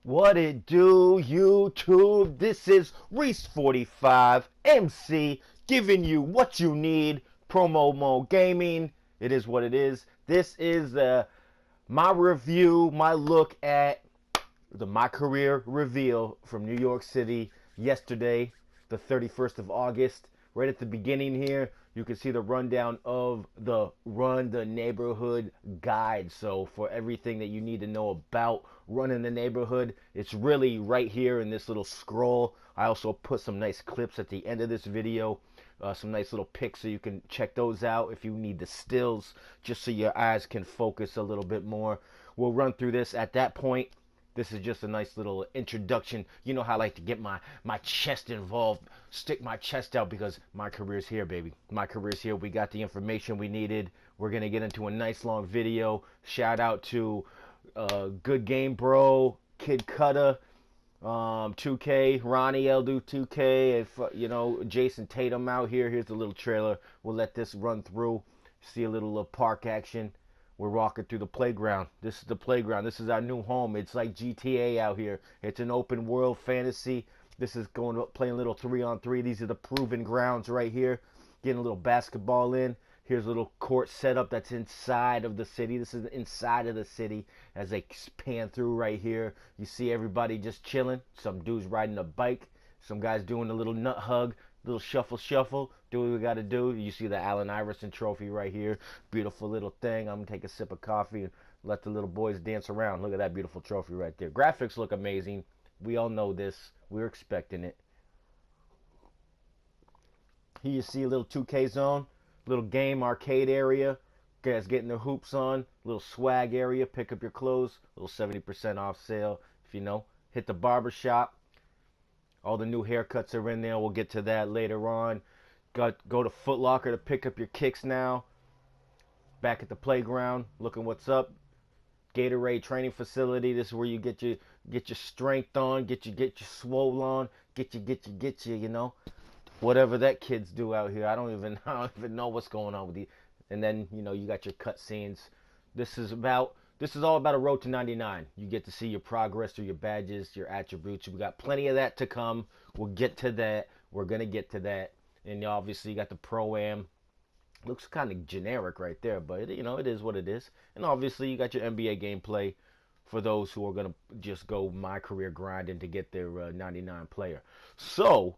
What it do, YouTube? This is Reese45 MC giving you what you need. Promo Mode Gaming. It is what it is. This is my review, my look at the My Career reveal from New York City yesterday, the 31st of August. Right at the beginning here, you can see the rundown of the Run the Neighborhood guide. So for everything that you need to know about running the neighborhood, it's really right here in this little scroll. I also put some nice clips at the end of this video, some nice little pics, so you can check those out if you need the stills, just so your eyes can focus a little bit more. We'll run through this at that point. This is just a nice little introduction. You know how I like to get my chest involved, stick my chest out, because my career's here, baby. My career's here. We got the information we needed. We're going to get into a nice long video. Shout out to Good Game Bro, Kid Cutta, 2K, Ronnie L do 2K, if you know, Jason Tatum out here. Here's the little trailer. We'll let this run through. See a little park action. We're walking through the playground. This is the playground. This is our new home. It's like GTA out here. It's an open world fantasy. This is going up, playing a little 3-on-3. These are the proven grounds right here. Getting a little basketball in. Here's a little court setup that's inside of the city. This is inside of the city as they pan through right here. You see everybody just chilling. Some dudes riding a bike. Some guys doing a little nut hug. Little shuffle, do what we got to do. You see the Allen Iverson trophy right here. Beautiful little thing. I'm going to take a sip of coffee and let the little boys dance around. Look at that beautiful trophy right there. Graphics look amazing. We all know this. We're expecting it. Here you see a little 2K zone, little game arcade area. Guys getting their hoops on. Little swag area. Pick up your clothes. Little 70% off sale. If you know, hit the barber shop. All the new haircuts are in there. We'll get to that later on. Go to Foot Locker to pick up your kicks now. Back at the playground, looking what's up. Gatorade training facility. This is where you get your strength on, get your swole on, get you, you know, whatever that kids do out here. I don't even know what's going on with you. And then, you know, you got your cut scenes. This is all about a road to 99. You get to see your progress through your badges, your attributes. We got plenty of that to come. We'll get to that. We're going to get to that. And obviously you got the Pro-Am. Looks kind of generic right there, but you know, it is what it is. And obviously you got your NBA gameplay for those who are going to just go My Career grinding to get their 99 player. So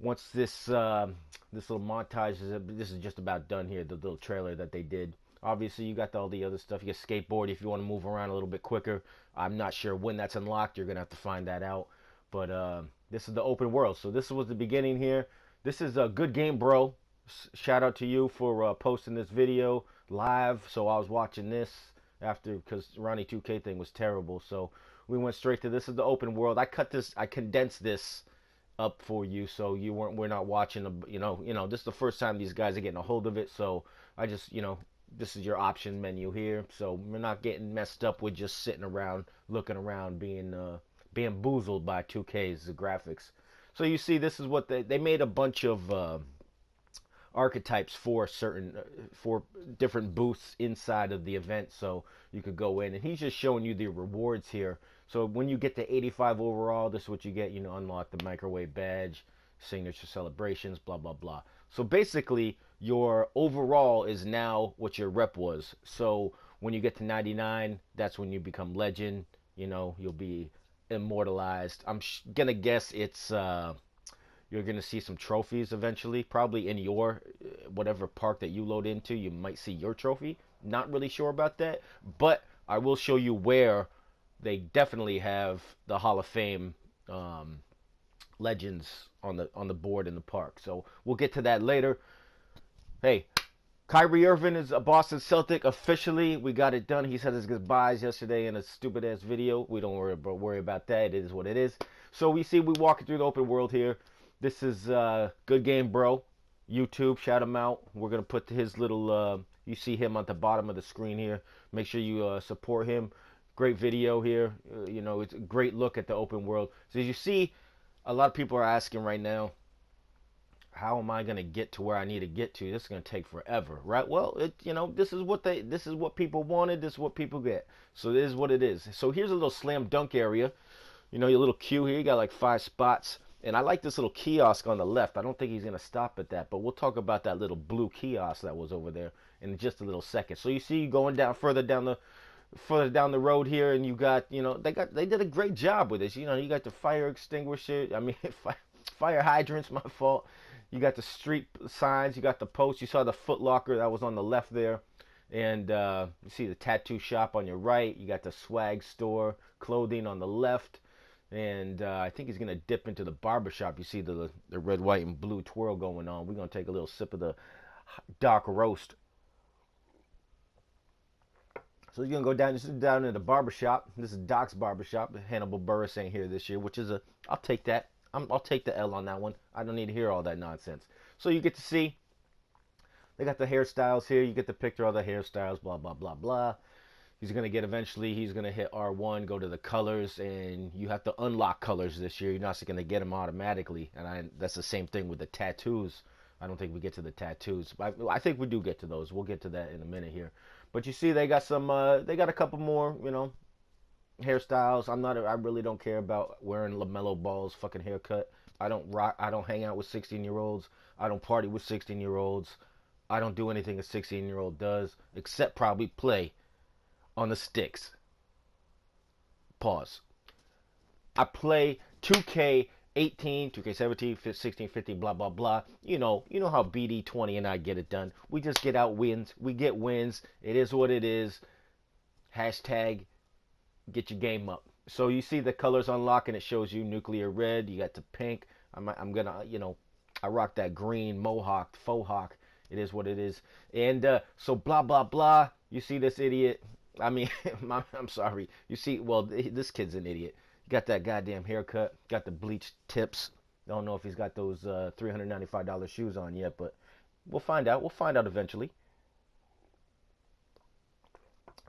once this little montage this is just about done here, the little trailer that they did. Obviously, you got all the other stuff. You got skateboard if you want to move around a little bit quicker. I'm not sure when that's unlocked. You're going to have to find that out. But this is the open world. So this was the beginning here. This is a Good Game Bro. Shout out to you for posting this video live. So I was watching this after, because Ronnie 2K thing was terrible. So we went straight to this is the open world. I condensed this up for you, so we're not watching you know, this is the first time these guys are getting a hold of it. So I just, you know, this is your option menu here, so we're not getting messed up with just sitting around, looking around, being bamboozled by 2K's graphics. So you see, this is what they made a bunch of archetypes for for different booths inside of the event, so you could go in, and he's just showing you the rewards here. So when you get to 85 overall, this is what you get. You know, unlock the microwave badge, signature celebrations, blah blah blah. So basically, your overall is now what your rep was. So when you get to 99, that's when you become legend. You know, you'll be immortalized. I'm gonna guess it's you're gonna see some trophies eventually, probably in your whatever park that you load into. You might see your trophy. Not really sure about that, but I will show you where they definitely have the Hall of Fame legends on the board in the park. So we'll get to that later. Hey, Kyrie Irving is a Boston Celtic officially. We got it done. He said his goodbyes yesterday in a stupid ass video. We don't worry about that. It is what it is. So we walking through the open world here. This is Good Game Bro, YouTube. Shout him out. We're gonna put his little. You see him at the bottom of the screen here. Make sure you support him. Great video here. You know, it's a great look at the open world. So as you see, a lot of people are asking right now, how am I going to get to where I need to get to? This is going to take forever, right? Well, you know, this is what people wanted. This is what people get. So this is what it is. So here's a little slam dunk area. You know, your little queue here, you got like 5 spots. And I like this little kiosk on the left. I don't think he's going to stop at that, but we'll talk about that little blue kiosk that was over there in just a little second. So you see going down further down the road here, and you got, you know, they did a great job with this. You know, you got the fire extinguisher. I mean, fire hydrants. My fault. You got the street signs. You got the posts. You saw the Foot Locker that was on the left there, and you see the tattoo shop on your right. You got the swag store, clothing on the left, and I think he's gonna dip into the barber shop. You see the red, white, and blue twirl going on. We're gonna take a little sip of the dark roast. So you're gonna go down. This is down in the barbershop. This is Doc's barbershop. Hannibal Burris ain't here this year, which is a. I'll take that. I'll take the L on that one. I don't need to hear all that nonsense. So you get to see. They got the hairstyles here. You get the picture of the hairstyles. Blah blah blah blah. He's gonna get eventually. He's gonna hit R1, go to the colors, and you have to unlock colors this year. You're not gonna get them automatically. And that's the same thing with the tattoos. I don't think we get to the tattoos. I think we do get to those. We'll get to that in a minute here. But you see, they got some. They got a couple more. You know, hairstyles. I really don't care about wearing LaMelo Ball's fucking haircut. I don't rock. I don't hang out with 16-year-olds. I don't party with 16-year-olds. I don't do anything a 16-year-old does except probably play on the sticks. Pause. I play 2K 18, 2K17, 16, 15, blah blah blah. You know how BD20 and I get it done. We just get out wins. We get wins. It is what it is. Hashtag get your game up. So you see the colors unlock and it shows you nuclear red. You got the pink. I'm gonna, I rock that green mohawk, faux hawk. It is what it is. And so blah blah blah. You see this idiot. I mean, I'm sorry. You see, well, this kid's an idiot. Got that goddamn haircut. Got the bleached tips. I don't know if he's got those $395 shoes on yet, but we'll find out. We'll find out eventually.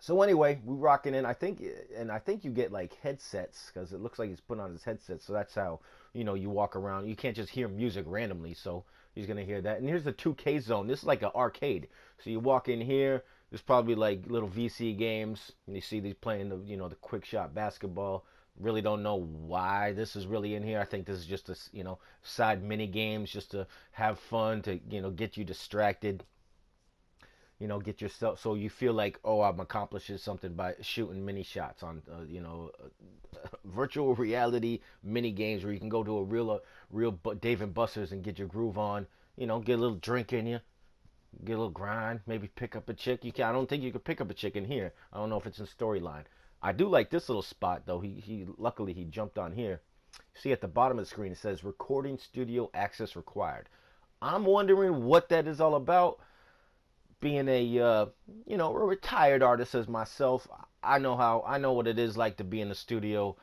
So anyway, we rocking in. I think you get like headsets because it looks like he's putting on his headset. So that's how you walk around. You can't just hear music randomly. So he's gonna hear that. And here's the 2K zone. This is like an arcade. So you walk in here. There's probably like little VC games, and you see these playing the quick shot basketball. Really don't know why this is really in here. I think this is just side mini games just to have fun, to get you distracted. Get yourself so you feel like, oh, I'm accomplishing something by shooting mini shots on virtual reality mini games where you can go to a real Dave and Buster's and get your groove on. Get a little drink in you. Get a little grind, maybe pick up a chick. I don't think you could pick up a chick in here. I don't know if it's in storyline. I do like this little spot though. Luckily he jumped on here. See at the bottom of the screen it says recording studio access required. I'm wondering what that is all about. Being a retired artist as myself, I know what it is like to be in the studio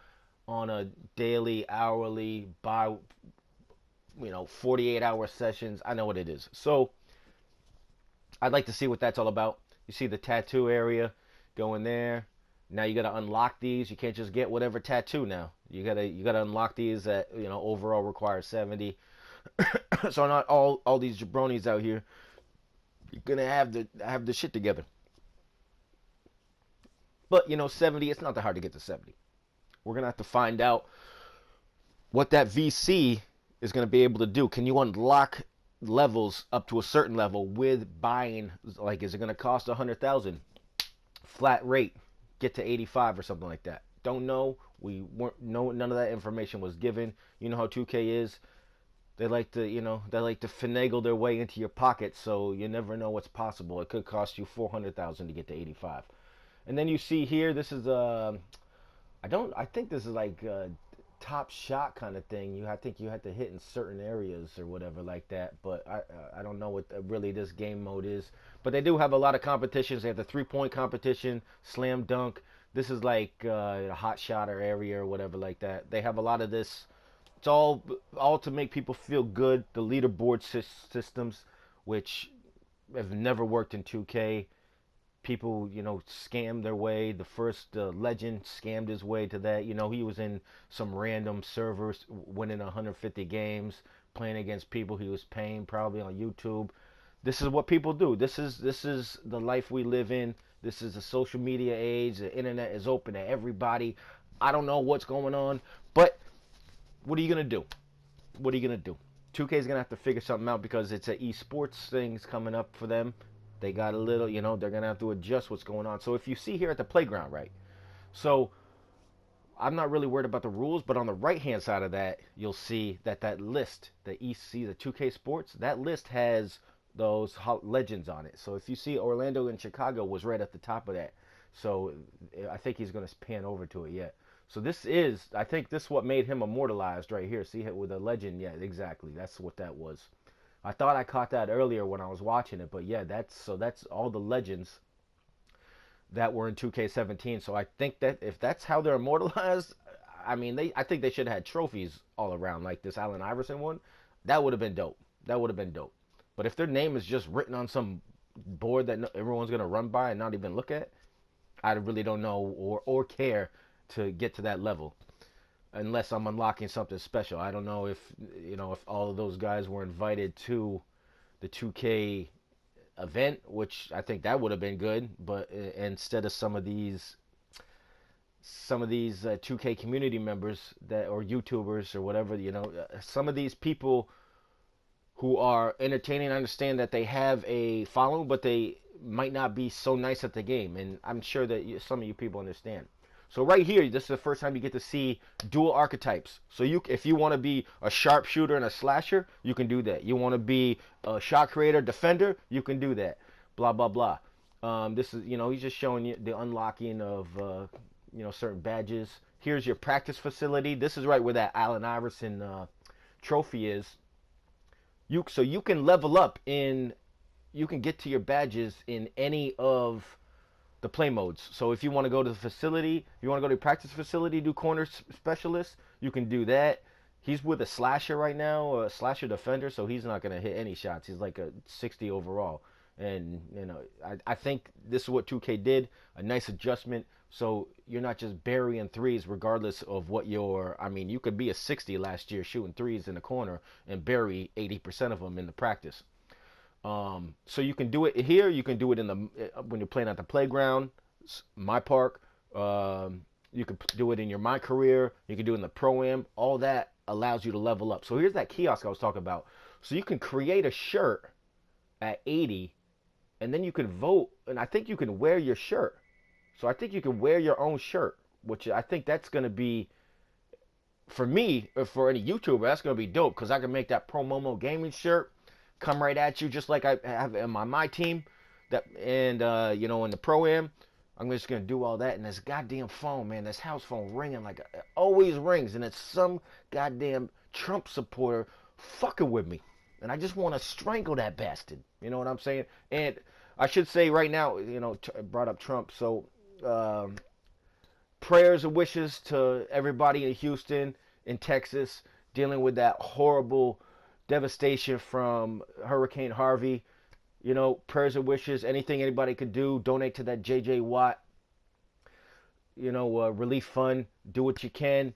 on a daily, hourly, 48-hour sessions. I know what it is. So I'd like to see what that's all about. You see the tattoo area, go in there. Now you gotta unlock these. You can't just get whatever tattoo now. You gotta unlock these that overall require 70. So not all these jabronis out here. You're gonna have the shit together. But 70. It's not that hard to get to 70. We're gonna have to find out what that VC is gonna be able to do. Can you unlock levels up to a certain level with buying? Like, is it going to cost 100,000 flat rate, get to 85 or something like that? Don't know. We weren't none of that information was given. You know how 2K is. They like to finagle their way into your pocket, so you never know what's possible. It could cost you 400,000 to get to 85. And then you see here, this is I think this is like Top Shot kind of thing. I think you had to hit in certain areas or whatever like that, but I don't know what really this game mode is. But they do have a lot of competitions. They have the 3-point competition, slam dunk. This is like a hot shot or area or whatever like that. They have a lot of this. It's all to make people feel good. The leaderboard systems, which have never worked in 2K. People, scam their way. The first legend scammed his way to that. He was in some random servers, winning 150 games, playing against people he was paying, probably on YouTube. This is what people do. This is the life we live in. This is a social media age. The internet is open to everybody. I don't know what's going on, but what are you gonna do? What are you gonna do? 2K is gonna have to figure something out because it's a esports things coming up for them. They got a little, they're gonna have to adjust what's going on. So if you see here at the playground, right? So I'm not really worried about the rules, but on the right hand side of that, you'll see that list, the EC, the 2K Sports, that list has those legends on it. So if you see Orlando and Chicago was right at the top of that. So I think he's going to pan over to it yet. So I think this is what made him immortalized right here. See it with a legend. Yeah, exactly. That's what that was. I thought I caught that earlier when I was watching it, but yeah, that's all the legends that were in 2K17. So I think that if that's how they're immortalized, I think they should have had trophies all around like this Allen Iverson one. That would have been dope. That would have been dope. But if their name is just written on some board that everyone's gonna run by and not even look at, I really don't know or care to get to that level unless I'm unlocking something special. I don't know if if all of those guys were invited to the 2K event, which I think that would have been good. But instead of some of these 2K community members that or YouTubers or whatever, some of these people who are entertaining, I understand that they have a following, but they might not be so nice at the game, and I'm sure that some of you people understand. So right here, this is the first time you get to see dual archetypes. So if you want to be a sharpshooter and a slasher, you can do that. You want to be a shot creator, defender, you can do that. Blah blah blah. This is he's just showing you the unlocking of certain badges. Here's your practice facility. This is right where that Allen Iverson trophy is. So you can level up you can get to your badges in any of the play modes. So if you want to go to the facility, if you want to go to the practice facility, do corner specialist, you can do that. He's with a slasher right now, a slasher defender, so he's not going to hit any shots. He's like a 60 overall. And, I think this is what 2K did, a nice adjustment. So you're not just burying threes regardless of what you could be a 60 last year shooting threes in the corner and bury 80% of them in the practice. So you can do it here. You can do it when you're playing at the playground, my park. You can do it in your my career. You can do it in the pro-am. All that allows you to level up. So here's that kiosk I was talking about. So you can create a shirt at 80, and then you can vote, and I think you can wear your shirt. So I think you can wear your own shirt, which I think that's going to be, for me, or for any YouTuber, that's going to be dope, because I can make that Pro Momo Gaming shirt come right at you, just like I have in my team, in the Pro-Am. I'm just going to do all that, and this goddamn phone, man, this house phone ringing like it always rings, and it's some goddamn Trump supporter fucking with me. And I just want to strangle that bastard. You know what I'm saying? And I should say right now, brought up Trump. So, prayers and wishes to everybody in Houston, in Texas, dealing with that horrible devastation from Hurricane Harvey. Prayers and wishes. Anything anybody could do, donate to that J.J. Watt, relief fund. Do what you can.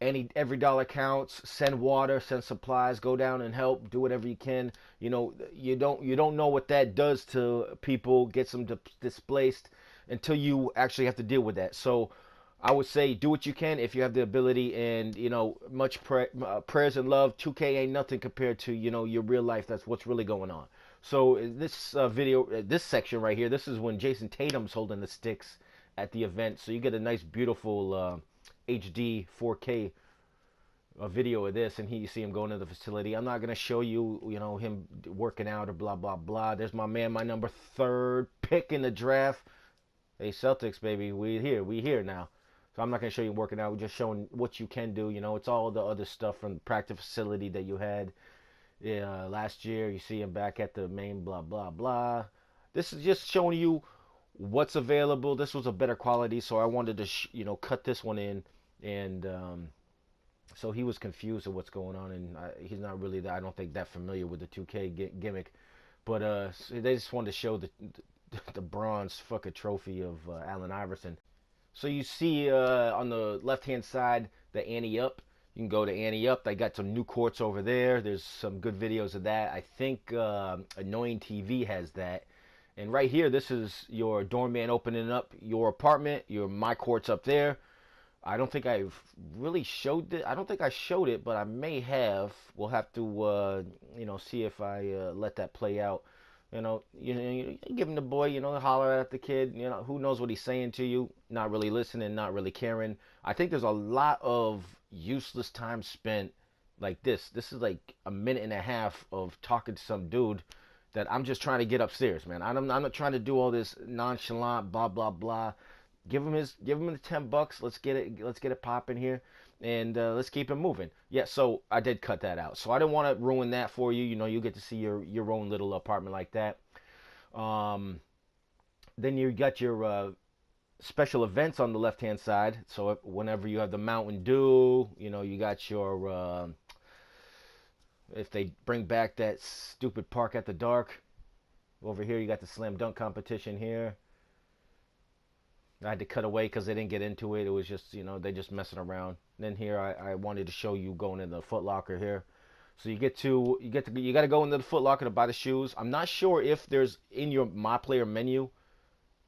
Every dollar counts. Send water, send supplies, go down and help. Do whatever you can. You don't know what that does to people, gets them displaced until you actually have to deal with that. So I would say do what you can if you have the ability, and much prayers and love. 2K ain't nothing compared to your real life. That's what's really going on. So this video, this section right here, this is when Jason Tatum's holding the sticks at the event. So you get a nice, beautiful HD 4K video of this, and here you see him going to the facility. I'm not gonna show you, him working out or blah blah blah. There's my man, my number 3rd pick in the draft. Hey Celtics, baby, we here now. So I'm not gonna show you working out. We're just showing what you can do. It's all the other stuff from the practice facility that you had last year. You see him back at the main blah blah blah. This is just showing you what's available. This was a better quality, so I wanted to cut this one in, and so he was confused of what's going on, and he's not really I don't think that familiar with the 2K gimmick, but they just wanted to show the bronze fucking trophy of Allen Iverson. So you see on the left hand side the Ante Up. You can go to Ante Up. They got some new courts over there. There's some good videos of that. I think Annoying TV has that. And right here, this is your doorman opening up your apartment. Your My Court's up there. I don't think I've really showed it. I don't think I showed it, but I may have. We'll have to, see if I let that play out. You give him the boy, holler at the kid. Who knows what he's saying to you? Not really listening, not really caring. I think there's a lot of useless time spent like this. This is like a minute and a half of talking to some dude that I'm just trying to get upstairs, man. I'm not trying to do all this nonchalant blah blah blah. Give him the $10. Let's get it popping here, and let's keep it moving. Yeah, so I did cut that out. So I didn't want to ruin that for you. You get to see your own little apartment like that. Um, then you got your special events on the left hand side. So whenever you have the Mountain Dew, you got your if they bring back that stupid Park at the Dark. Over here you got the slam dunk competition here. I had to cut away because they didn't get into it. It was just, they just messing around. And then here I wanted to show you going into the Foot Locker here. So you got to go into the Foot Locker to buy the shoes. I'm not sure if there's in your My Player menu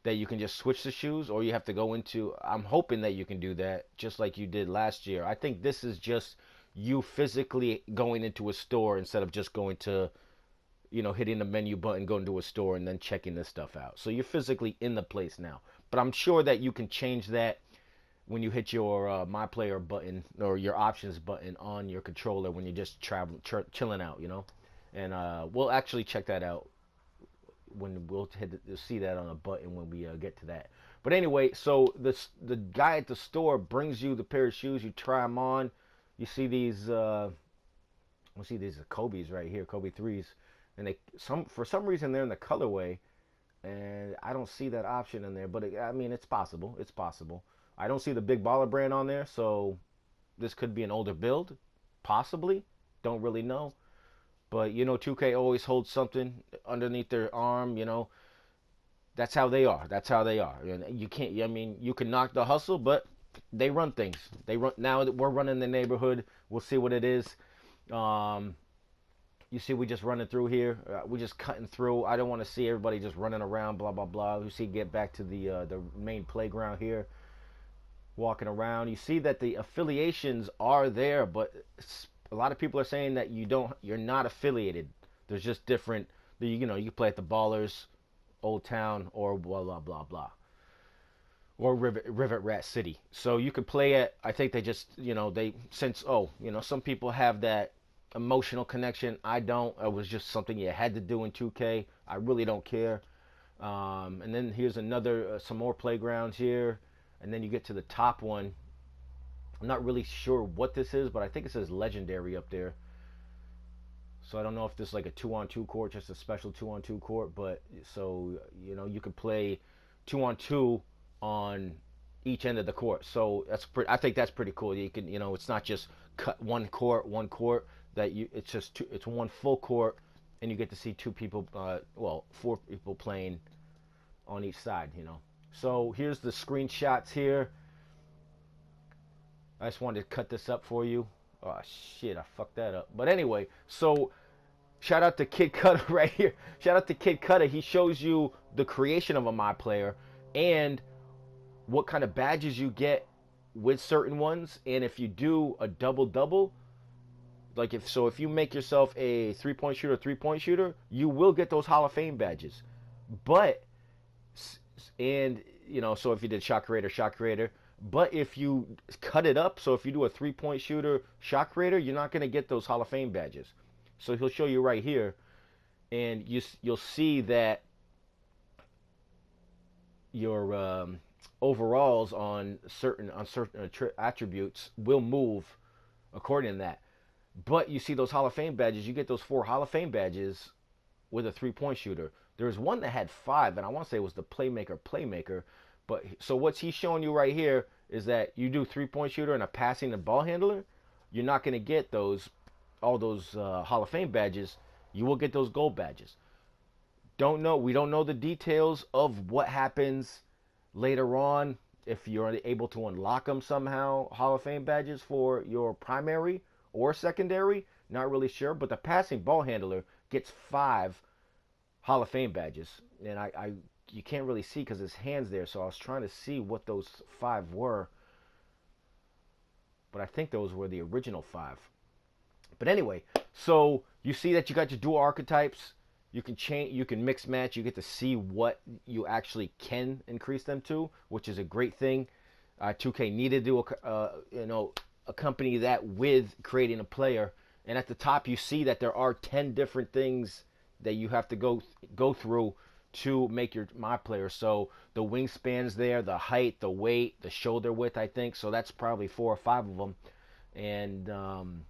that you can just switch the shoes, or you have to go into. I'm hoping that you can do that just like you did last year. I think this is just you physically going into a store instead of just going to, hitting the menu button, going to a store, and then checking this stuff out. So you're physically in the place now. But I'm sure that you can change that when you hit your My Player button or your options button on your controller when you're just chilling out, And we'll actually check that out when we'll see that on a button when we get to that. But anyway, so the guy at the store brings you the pair of shoes. You try them on. You see these. These are Kobe's right here, Kobe 3s, and for some reason they're in the colorway, and I don't see that option in there. But it's possible. It's possible. I don't see the Big Baller brand on there, so this could be an older build, possibly. Don't really know. But 2K always holds something underneath their arm. That's how they are. That's how they are. And you can't. You can knock the hustle, but they run things. They run. Now that we're running the neighborhood, we'll see what it is. You see, we just running through here. We just cutting through. I don't want to see everybody just running around, blah blah blah. You see, get back to the main playground here. Walking around, you see that the affiliations are there, but a lot of people are saying that you're not affiliated. There's just different. You can play at the Ballers, Old Town, or blah blah blah blah, or Rivet Rat City. So you could play at. I think they just some people have that emotional connection. I don't. It was just something you had to do in 2K. I really don't care. And then here's some more playgrounds here, and then you get to the top one. I'm not really sure what this is, but I think it says Legendary up there. So I don't know if this is like a 2-on-2 court, just a special 2-on-2 court. But so you can play 2-on-2 on each end of the court. So I think that's pretty cool. You can it's not just cut one court. It's just it's one full court, and you get to see two people, four people playing on each side. So here's the screenshots here. I just wanted to cut this up for you. Oh shit, I fucked that up. But anyway, so shout out to Kid Cutter right here. Shout out to Kid Cutter. He shows you the creation of a My Player and what kind of badges you get with certain ones, and if you do a double, like if you make yourself a three-point shooter, you will get those Hall of Fame badges. But so if you did shot creator, but if you cut it up, so if you do a three-point shooter, shot creator, you're not going to get those Hall of Fame badges. So he'll show you right here, and you'll see that your overalls on certain attributes will move according to that. But you see those Hall of Fame badges, you get those 4 Hall of Fame badges with a three-point shooter. There's one that had 5, and I want to say it was the playmaker. But so what's he showing you right here is that you do three-point shooter and a passing and ball handler, you're not going to get all those Hall of Fame badges. You will get those gold badges. We don't know the details of what happens later on if you're able to unlock them somehow, Hall of Fame badges for your primary or secondary. Not really sure, but the passing ball handler gets 5 Hall of Fame badges, and you can't really see because his hand's there. So I was trying to see what those 5 were. but I think those were the original 5. But anyway, so you see that you got your dual archetypes. You can change, you can mix match. You get to see what you actually can increase them to, which is a great thing. 2K needed to do accompany that with creating a player. And at the top, you see that there are 10 different things that you have to go through to make my player. So the wingspan's there, the height, the weight, the shoulder width, I think. So that's probably 4 or 5 of them. And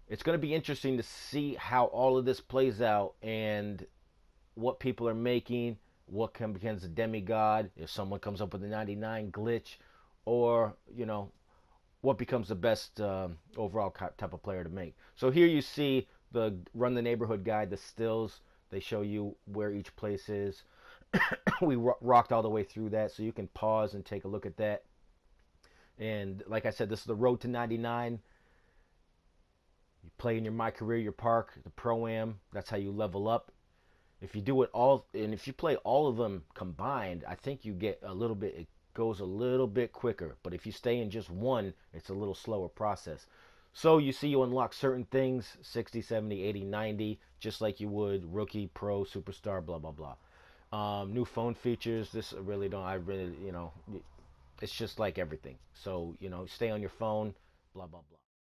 it's going to be interesting to see how all of this plays out and what people are making, what becomes a demigod, if someone comes up with a 99 glitch, or, what becomes the best overall type of player to make. So here you see the Run the Neighborhood guide, the stills. They show you where each place is. We rocked all the way through that, so you can pause and take a look at that. And like I said, this is the road to 99. You play in your My Career, your park, the Pro-Am. That's how you level up. If you do it all, and if you play all of them combined, I think you get a little bit, it goes a little bit quicker. But if you stay in just one, it's a little slower process. So you see you unlock certain things, 60, 70, 80, 90, just like you would Rookie, Pro, Superstar, blah, blah, blah. New phone features, this really it's just like everything. So, stay on your phone, blah, blah, blah.